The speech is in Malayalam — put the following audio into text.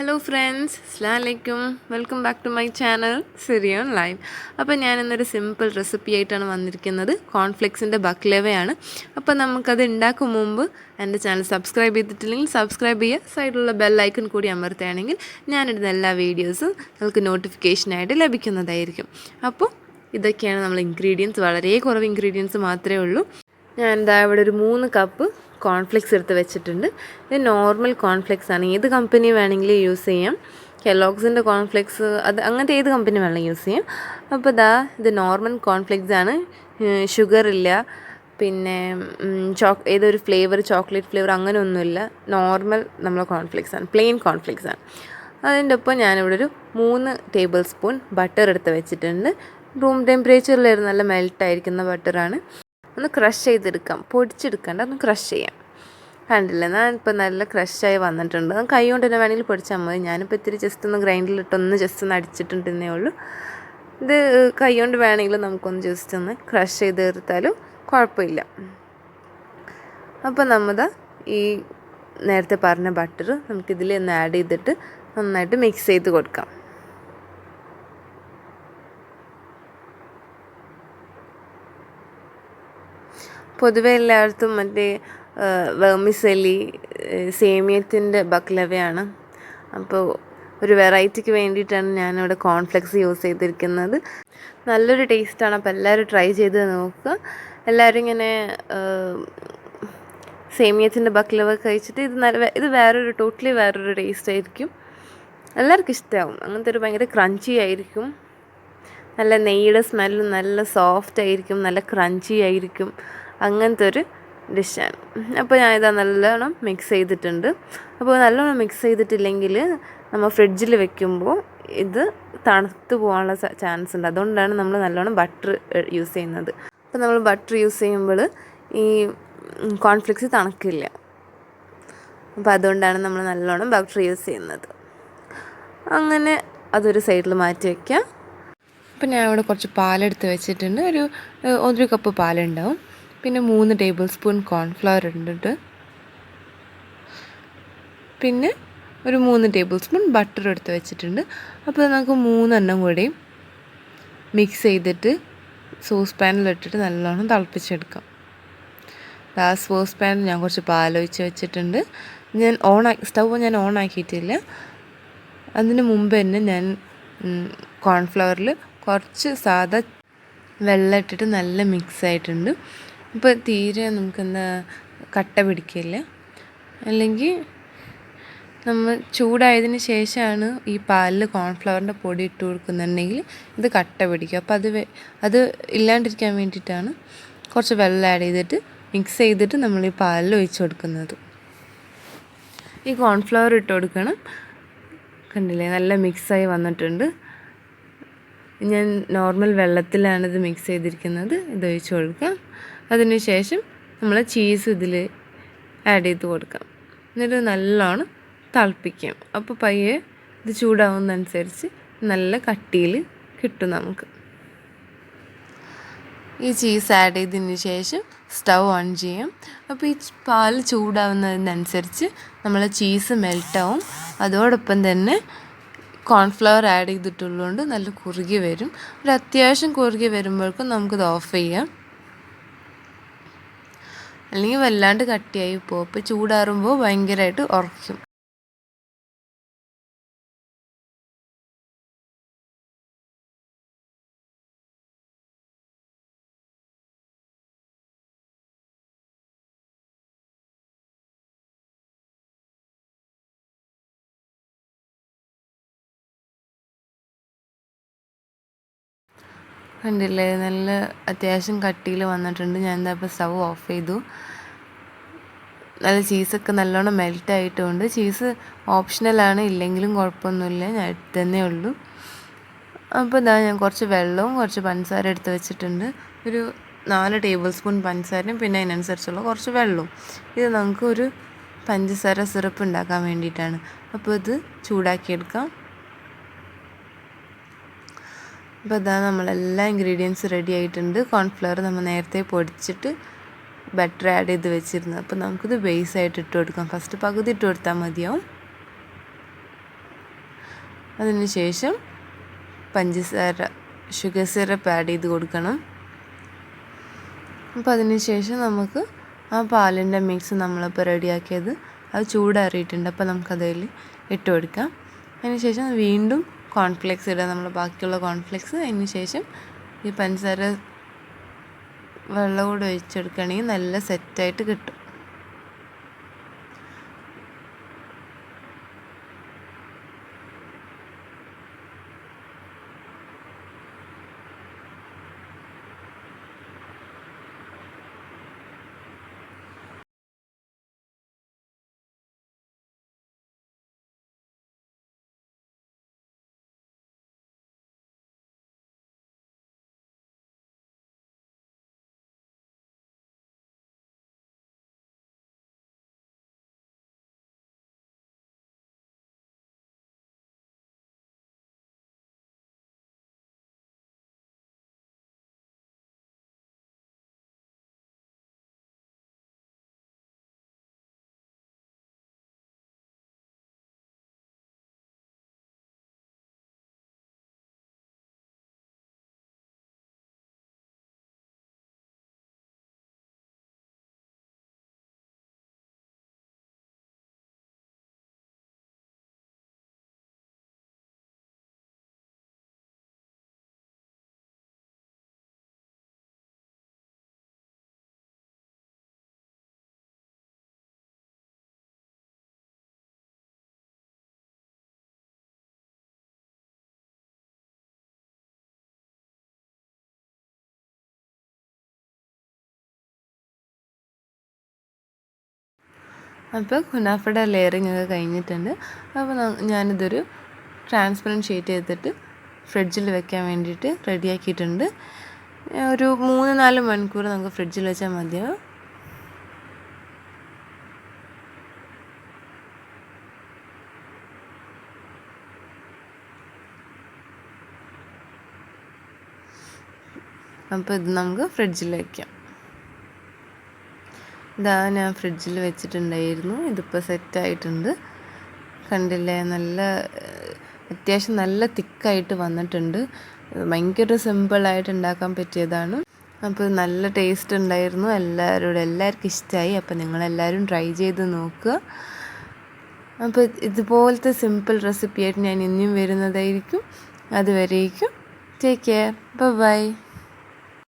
Hello friends, Assalamualaikum. Welcome back to my channel SIRI on live. അപ്പോൾ ഞാൻ ഇന്നൊരു സിമ്പിൾ റെസിപ്പി ആയിട്ടാണ് വന്നിരിക്കുന്നത്. കോൺഫ്ലെക്സിൻ്റെ ബക്ലവയാണ്. അപ്പോൾ നമുക്കത് ഉണ്ടാക്കും മുമ്പ് എൻ്റെ ചാനൽ സബ്സ്ക്രൈബ് ചെയ്തിട്ടില്ലെങ്കിൽ സബ്സ്ക്രൈബ് ചെയ്യുക. സൈഡിലുള്ള ബെൽ ഐക്കൺ കൂടി അമർത്തുകയാണെങ്കിൽ ഞാനിടുന്ന എല്ലാ വീഡിയോസും നിങ്ങൾക്ക് നോട്ടിഫിക്കേഷനായിട്ട് ലഭിക്കുന്നതായിരിക്കും. അപ്പോൾ ഇതൊക്കെയാണ് നമ്മൾ ഇൻഗ്രീഡിയൻസ്. വളരെ കുറവ് ഇൻഗ്രീഡിയൻസ് മാത്രമേ ഉള്ളൂ. ഞാൻ എന്താ ഇവിടെ ഒരു 3 കപ്പ് കോൺഫ്ലെക്സ് എടുത്ത് വെച്ചിട്ടുണ്ട്. ഇത് നോർമൽ കോൺഫ്ലെക്സ് ആണ്. ഏത് കമ്പനി വേണമെങ്കിലും യൂസ് ചെയ്യാം. കെല്ലോഗ്സിൻ്റെ കോൺഫ്ലെക്സ് അത് അങ്ങനത്തെ ഏത് കമ്പനി വേണമെങ്കിലും യൂസ് ചെയ്യാം. അപ്പോൾ ഇത് നോർമൽ കോൺഫ്ലെക്സ് ആണ്. ഷുഗർ ഇല്ല, പിന്നെ ഏതൊരു ഫ്ലേവർ, ചോക്ലേറ്റ് ഫ്ലേവർ അങ്ങനെ ഒന്നുമില്ല. നോർമൽ നമ്മളെ കോൺഫ്ലെക്സ് ആണ്, പ്ലെയിൻ കോൺഫ്ലെക്സ് ആണ്. അതിൻ്റെ ഒപ്പം ഞാനിവിടെ ഒരു 3 ടേബിൾ സ്പൂൺ ബട്ടർ എടുത്ത് വെച്ചിട്ടുണ്ട്. റൂം ടെമ്പറേച്ചറിലായിരുന്നു, നല്ല മെൽട്ടായിരിക്കുന്ന ബട്ടറാണ്. ഒന്ന് ക്രഷ് ചെയ്തെടുക്കാം, പൊടിച്ചെടുക്കേണ്ട, ഒന്ന് ക്രഷ് ചെയ്യാം. കണ്ടില്ല, ഞാനിപ്പോൾ നല്ല ക്രഷായി വന്നിട്ടുണ്ട്. കൈ കൊണ്ട് തന്നെ വേണമെങ്കിൽ പൊടിച്ചാൽ മതി. ഞാനിപ്പോൾ ഇത്തിരി ജസ്റ്റ് ഒന്ന് ഗ്രൈൻഡറിലിട്ടൊന്ന് ജസ്റ്റ് ഒന്ന് അടിച്ചിട്ടുണ്ടെന്നേ ഉള്ളൂ. ഇത് കൈ കൊണ്ട് വേണമെങ്കിൽ നമുക്കൊന്ന് ജസ്റ്റ് ഒന്ന് ക്രഷ് ചെയ്ത് എടുത്താലും കുഴപ്പമില്ല. അപ്പോൾ നമ്മൾ ഈ നേരത്തെ പറഞ്ഞ ബട്ടർ നമുക്കിതിൽ ഒന്ന് ആഡ് ചെയ്തിട്ട് നന്നായിട്ട് മിക്സ് ചെയ്ത് കൊടുക്കാം. പൊതുവെ എല്ലായിടത്തും മറ്റേ വെർമിസെല്ലി, സേമിയത്തിൻ്റെ ബക്ലവയാണ്. അപ്പോൾ ഒരു വെറൈറ്റിക്ക് വേണ്ടിയിട്ടാണ് ഞാനിവിടെ കോൺഫ്ലെക്സ് യൂസ് ചെയ്തിരിക്കുന്നത്. നല്ലൊരു ടേസ്റ്റാണ്. അപ്പോൾ എല്ലാവരും ട്രൈ ചെയ്ത് നോക്കുക. എല്ലാവരും ഇങ്ങനെ സേമിയത്തിൻ്റെ ബക്ലവ കഴിച്ചിട്ട് ഇത് ടോട്ടലി വേറൊരു ടേസ്റ്റ് ആയിരിക്കും. എല്ലാവർക്കും ഇഷ്ടമാവും. അങ്ങനത്തെ ഒരു ഭയങ്കര ക്രഞ്ചി ആയിരിക്കും. നല്ല നെയ്യുടെ സ്മെല്ലും, നല്ല സോഫ്റ്റ് ആയിരിക്കും, നല്ല ക്രഞ്ചി ആയിരിക്കും. അങ്ങനത്തെ ഒരു ഡിഷാണ്. അപ്പോൾ ഞാനിതാ നല്ലോണം മിക്സ് ചെയ്തിട്ടുണ്ട്. അപ്പോൾ നല്ലോണം മിക്സ് ചെയ്തിട്ടില്ലെങ്കിൽ നമ്മൾ ഫ്രിഡ്ജിൽ വെക്കുമ്പോൾ ഇത് തണുത്ത് പോകാനുള്ള ചാൻസ് ഉണ്ട്. അതുകൊണ്ടാണ് നമ്മൾ നല്ലോണം ബട്ടർ യൂസ് ചെയ്യുന്നത്. അപ്പോൾ നമ്മൾ ബട്ടർ യൂസ് ചെയ്യുമ്പോൾ ഈ കോൺഫ്ലെക്സ് തണുക്കില്ല. അപ്പോൾ അതുകൊണ്ടാണ് നമ്മൾ നല്ലോണം ബട്ടർ യൂസ് ചെയ്യുന്നത്. അങ്ങനെ അതൊരു സൈഡിൽ മാറ്റി വയ്ക്കാം. അപ്പോൾ ഞാൻ ഇവിടെ കുറച്ച് പാലെടുത്ത് വെച്ചിട്ടുണ്ട്. ഒരു കപ്പ് പാലുണ്ടാവും. പിന്നെ 3 ടേബിൾ സ്പൂൺ കോൺഫ്ലവർ ഉണ്ട്. പിന്നെ ഒരു 3 ടേബിൾ സ്പൂൺ ബട്ടർ എടുത്ത് വെച്ചിട്ടുണ്ട്. അപ്പോൾ നമുക്ക് 3 കൂടി മിക്സ് ചെയ്തിട്ട് സോസ് പാനിലിട്ടിട്ട് നല്ലോണം തിളപ്പിച്ചെടുക്കാം. സോസ് പാനിൽ ഞാൻ കുറച്ച് പാലൊഴിച്ച് വെച്ചിട്ടുണ്ട്. സ്റ്റൗ ഞാൻ ഓൺ ആക്കിയിട്ടില്ല. അതിന് മുമ്പ് തന്നെ ഞാൻ കോൺഫ്ലവറിൽ കുറച്ച് സാധാ വെള്ളം ഇട്ടിട്ട് നല്ല മിക്സ് ആയിട്ടുണ്ട്. ഇപ്പോൾ തീരെ നമുക്കെന്താ കട്ട പിടിക്കില്ല. അല്ലെങ്കിൽ നമ്മൾ ചൂടായതിന് ശേഷമാണ് ഈ പാലിൽ കോൺഫ്ലവറിൻ്റെ പൊടി ഇട്ട് കൊടുക്കുന്നുണ്ടെങ്കിൽ ഇത് കട്ട പിടിക്കും. അപ്പോൾ അത് ഇല്ലാണ്ടിരിക്കാൻ വേണ്ടിയിട്ടാണ് കുറച്ച് വെള്ളം ആഡ് ചെയ്തിട്ട് മിക്സ് ചെയ്തിട്ട് നമ്മൾ ഈ പാലിൽ ഒഴിച്ച് കൊടുക്കുന്നത്. ഈ കോൺഫ്ലവർ ഇട്ട് കൊടുക്കണം. കണ്ടില്ലേ, നല്ല മിക്സായി വന്നിട്ടുണ്ട്. ഞാൻ നോർമൽ വെള്ളത്തിലാണ് ഇത് മിക്സ് ചെയ്തിരിക്കുന്നത്. ഇത് ഒഴിച്ച് കൊടുക്കാം. അതിന് ശേഷം നമ്മൾ ചീസ് ഇതിൽ ആഡ് ചെയ്ത് കൊടുക്കാം. എന്നിട്ട് നല്ലോണം തിളപ്പിക്കാം. അപ്പോൾ പയ്യെ ഇത് ചൂടാവുന്നതനുസരിച്ച് നല്ല കട്ടിയിൽ കിട്ടും നമുക്ക്. ഈ ചീസ് ആഡ് ചെയ്തതിന് ശേഷം സ്റ്റൗ ഓൺ ചെയ്യാം. അപ്പോൾ ഈ പാൽ ചൂടാവുന്നതിനനുസരിച്ച് നമ്മൾ ചീസ് മെൽറ്റാവും. അതോടൊപ്പം തന്നെ കോൺഫ്ലവർ ആഡ് ചെയ്തിട്ടുള്ളതുകൊണ്ട് നല്ല കുറുകി വരും. ഒരു അത്യാവശ്യം കുറുകി വരുമ്പോഴേക്കും നമുക്കിത് ഓഫ് ചെയ്യാം. അല്ലെങ്കിൽ വല്ലാണ്ട് കട്ടിയായി പോകും. അപ്പോൾ ചൂടാറുമ്പോൾ ഭയങ്കരമായിട്ട് ഉറക്കും. കണ്ടില്ലേ, നല്ല അത്യാവശ്യം കട്ടിയിൽ വന്നിട്ടുണ്ട്. ഞാൻ എന്താ ഇപ്പോൾ സ്റ്റൗ ഓഫ് ചെയ്തു. നല്ല ചീസൊക്കെ നല്ലോണം മെൽറ്റായിട്ടുണ്ട്. ചീസ് ഓപ്ഷണലാണ്, ഇല്ലെങ്കിലും കുഴപ്പമൊന്നുമില്ല, ഞാൻ ഇട്ടതന്നേ ഉള്ളൂ. അപ്പോൾ ഞാൻ കുറച്ച് വെള്ളവും കുറച്ച് പഞ്ചസാര എടുത്ത് വെച്ചിട്ടുണ്ട്. ഒരു 4 ടേബിൾ സ്പൂൺ പഞ്ചസാരയും പിന്നെ അതിനനുസരിച്ചുള്ള കുറച്ച് വെള്ളവും. ഇത് നമുക്ക് ഒരു പഞ്ചസാര സിറപ്പ് ഉണ്ടാക്കാൻ വേണ്ടിയിട്ടാണ്. അപ്പോൾ ഇത് ചൂടാക്കിയെടുക്കാം. അപ്പോൾ നമ്മളെല്ലാ ഇൻഗ്രീഡിയൻസ് റെഡി ആയിട്ടുണ്ട്. കോൺഫ്ലവർ നമ്മൾ നേരത്തെ പൊടിച്ചിട്ട് ബട്ടർ ആഡ് ചെയ്ത് വെച്ചിരുന്നു. അപ്പോൾ നമുക്കിത് ബേസായിട്ട് ഇട്ട് കൊടുക്കാം. ഫസ്റ്റ് പകുതി ഇട്ട് കൊടുത്താൽ മതിയാവും. അതിന് ശേഷം ഷുഗർ സിറപ്പ് ആഡ് ചെയ്ത് കൊടുക്കണം. അപ്പോൾ അതിന് ശേഷം നമുക്ക് ആ പാലിൻ്റെ മിക്സ് നമ്മളിപ്പോൾ റെഡിയാക്കിയത് അത് ചൂടാറിയിട്ടുണ്ട്. അപ്പോൾ നമുക്കതിൽ ഇട്ട് കൊടുക്കാം. അതിന് ശേഷം വീണ്ടും കോൺഫ്ലേക്സ് ഇടുക, നമ്മൾ ബാക്കിയുള്ള കോൺഫ്ലേക്സ്. അതിന് ശേഷം ഈ പഞ്ചസാര വെള്ളം കൂടെ ഒഴിച്ചെടുക്കുകയാണെങ്കിൽ നല്ല സെറ്റായിട്ട് കിട്ടും. അപ്പോൾ കുനാഫയുടെ ലെയറിങ് ഒക്കെ കഴിഞ്ഞിട്ടുണ്ട്. അപ്പോൾ ഞാനിതൊരു ട്രാൻസ്പെറൻറ്റ് ഷീറ്റ് ചെയ്തിട്ട് ഫ്രിഡ്ജിൽ വെക്കാൻ വേണ്ടിയിട്ട് റെഡിയാക്കിയിട്ടുണ്ട്. ഒരു 3-4 മണിക്കൂർ നമുക്ക് ഫ്രിഡ്ജിൽ വെച്ചാൽ മതിയാവും. അപ്പോൾ ഇത് നമുക്ക് ഫ്രിഡ്ജിൽ വയ്ക്കാം. ഇതാ ഞാൻ ഫ്രിഡ്ജിൽ വെച്ചിട്ടുണ്ടായിരുന്നു. ഇതിപ്പോൾ സെറ്റായിട്ടുണ്ട്, കണ്ടില്ലേ? അത്യാവശ്യം നല്ല തിക്കായിട്ട് വന്നിട്ടുണ്ട്. ഭയങ്കര സിമ്പിളായിട്ട് ഉണ്ടാക്കാൻ പറ്റിയതാണ്. അപ്പോൾ നല്ല ടേസ്റ്റ് ഉണ്ടായിരുന്നു. എല്ലാവർക്കും ഇഷ്ടമായി. അപ്പോൾ നിങ്ങളെല്ലാവരും ട്രൈ ചെയ്ത് നോക്കുക. അപ്പോൾ ഇതുപോലത്തെ സിമ്പിൾ റെസിപ്പിയായിട്ട് ഞാൻ ഇനിയും വരുന്നതായിരിക്കും. അതുവരേക്കും ടേക്ക് കെയർ, ബൈ.